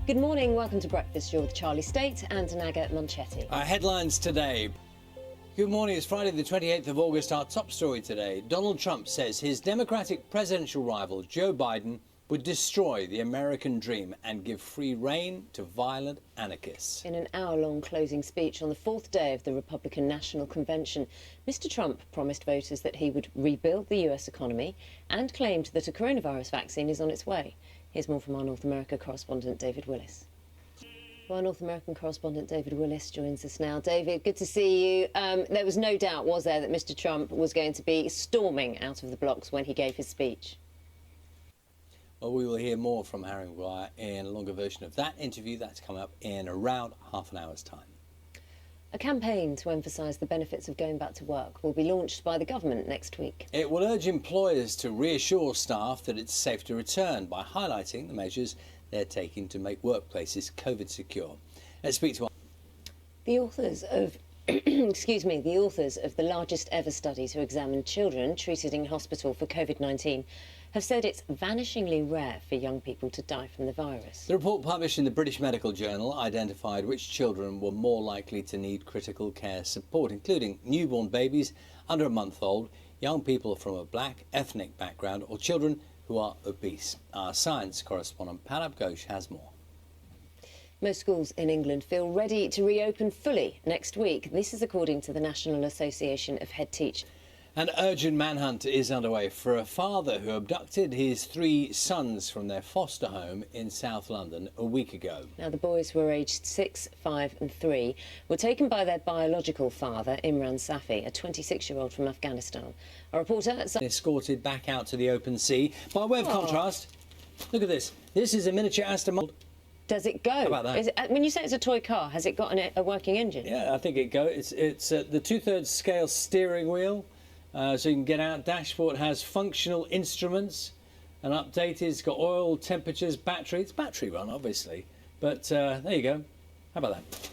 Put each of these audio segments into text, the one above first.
Good morning, welcome to Breakfast. You're with Charlie State and Naga Munchetty. Our headlines today. Good morning, it's Friday the 28th of August. Our top story today. Donald Trump says his Democratic presidential rival, Joe Biden, would destroy the American dream and give free rein to violent anarchists. In an hour-long closing speech on the fourth day of the Republican National Convention, Mr. Trump promised voters that he would rebuild the US economy and claimed that a coronavirus vaccine is on its way. Here's more from our North America correspondent, David Willis. Well, our North American correspondent, David Willis, joins us now. David, good to see you. There was no doubt, was there, that Mr. Trump was going to be storming out of the blocks when he gave his speech? Well, we will hear more from Harry Maguire in a longer version of that interview. That's coming up in around half an hour's time. A campaign to emphasise the benefits of going back to work will be launched by the government next week. It will urge employers to reassure staff that it's safe to return by highlighting the measures they're taking to make workplaces COVID secure. Let's speak to the authors of the authors of the largest ever study to examine children treated in hospital for COVID-19 have said it's vanishingly rare for young people to die from the virus. The report published in the British Medical Journal identified which children were more likely to need critical care support, including newborn babies under a month old, young people from a black ethnic background, or children who are obese. Our science correspondent Palab Ghosh has more. Most schools in England feel ready to reopen fully next week. This is according to the National Association of Head Teachers. An urgent manhunt is underway for a father who abducted his 3 sons from their foster home in South London a week ago. Now, the boys, who were aged 6, 5 and 3, were taken by their biological father, Imran Safi, a 26-year-old from Afghanistan. A reporter... escorted back out to the open sea. By way of contrast, look at this. This is a miniature Aston Martin. Does it go? How about that? When you say it's a toy car, has it got a working engine? Yeah, I think it goes. It's the 2/3 scale steering wheel. So you can get out. Dashboard has functional instruments and updated. It's got oil, temperatures, battery. It's battery run, obviously. But there you go. How about that?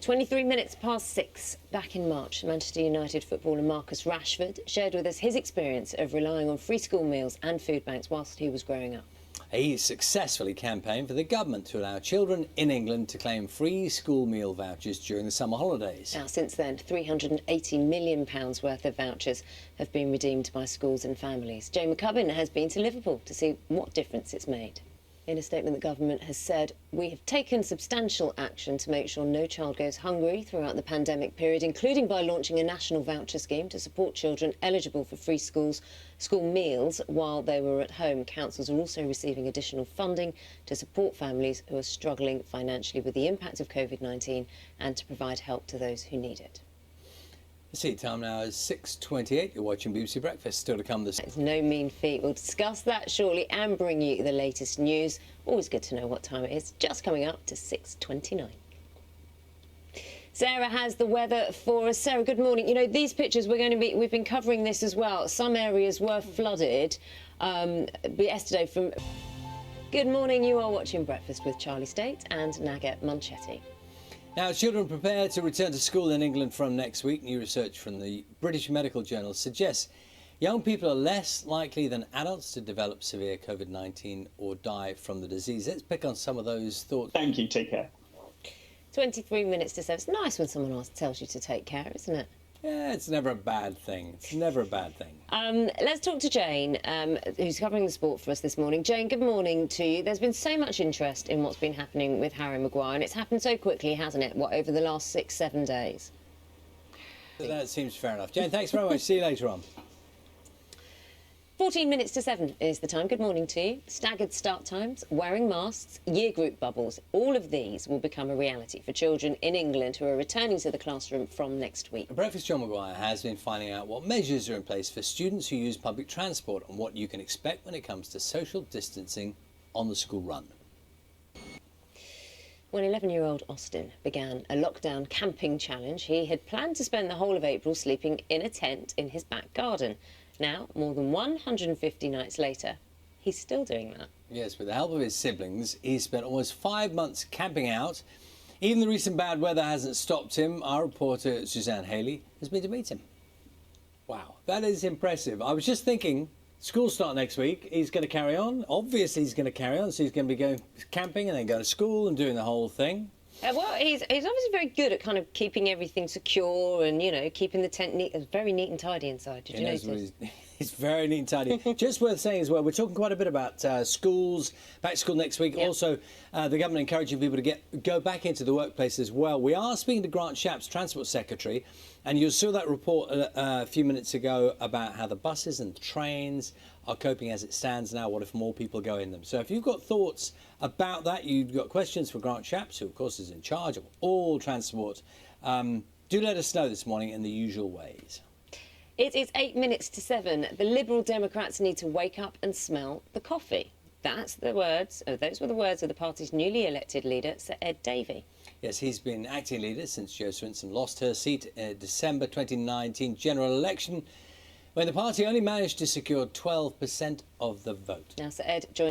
23 minutes past 6. Back in March, Manchester United footballer Marcus Rashford shared with us his experience of relying on free school meals and food banks whilst he was growing up. He successfully campaigned for the government to allow children in England to claim free school meal vouchers during the summer holidays. Now, since then, £380 million worth of vouchers have been redeemed by schools and families. Jane McCubbin has been to Liverpool to see what difference it's made. In a statement, the government has said, "We have taken substantial action to make sure no child goes hungry throughout the pandemic period, including by launching a national voucher scheme to support children eligible for free school meals while they were at home. Councils are also receiving additional funding to support families who are struggling financially with the impact of COVID-19 and to provide help to those who need it." The seat time now is 6:28. You're watching BBC Breakfast. Still to come this... It's no mean feat. We'll discuss that shortly and bring you the latest news. Always good to know what time it is. Just coming up to 6:29. Sarah has the weather for us. Sarah, good morning. You know, these pictures, we've been covering this as well. Some areas were flooded yesterday from... Good morning. You are watching Breakfast with Charlie State and Naga Munchetty. Now, children prepare to return to school in England from next week. New research from the British Medical Journal suggests young people are less likely than adults to develop severe COVID-19 or die from the disease. Let's pick on some of those thoughts. Thank you. Take care. 23 minutes to 7. It's nice when someone else tells you to take care, isn't it? Yeah, it's never a bad thing. It's never a bad thing. Let's talk to Jane, who's covering the sport for us this morning. Jane, good morning to you. There's been so much interest in what's been happening with Harry Maguire, and it's happened so quickly, hasn't it? What, over the last 6-7 days? That seems fair enough. Jane, thanks very much. See you later on. 14 minutes to 7 is the time. Good morning to you. Staggered start times, wearing masks, year group bubbles. All of these will become a reality for children in England who are returning to the classroom from next week. Breakfast John Maguire has been finding out what measures are in place for students who use public transport and what you can expect when it comes to social distancing on the school run. When 11-year-old Austin began a lockdown camping challenge, he had planned to spend the whole of April sleeping in a tent in his back garden. Now, more than 150 nights later, he's still doing that. Yes, with the help of his siblings, he's spent almost 5 months camping out. Even the recent bad weather hasn't stopped him. Our reporter, Suzanne Haley, has been to meet him. Wow, that is impressive. I was just thinking, School start next week. He's going to carry on. Obviously, he's going to carry on. So he's going to be going camping and then going to school and doing the whole thing. Well, he's obviously very good at kind of keeping everything secure and, you know, keeping the tent neat. It's very neat and tidy inside. Did you notice? It's very neat and tidy. Just worth saying as well, we're talking quite a bit about schools, back to school next week. Yeah. Also, the government encouraging people to go back into the workplace as well. We are speaking to Grant Shapps, Transport Secretary, and you saw that report a few minutes ago about how the buses and the trains are coping as it stands now. What if more people go in them? So if you've got thoughts about that, you've got questions for Grant Shapps, who of course is in charge of all transport, do let us know this morning in the usual ways. It is 8 minutes to 7. The Liberal Democrats need to wake up and smell the coffee. Those were the words of the party's newly elected leader, Sir Ed Davey. Yes, he's been acting leader since Jo Swinson lost her seat in December 2019 general election, when the party only managed to secure 12% of the vote. Now, Sir Ed joined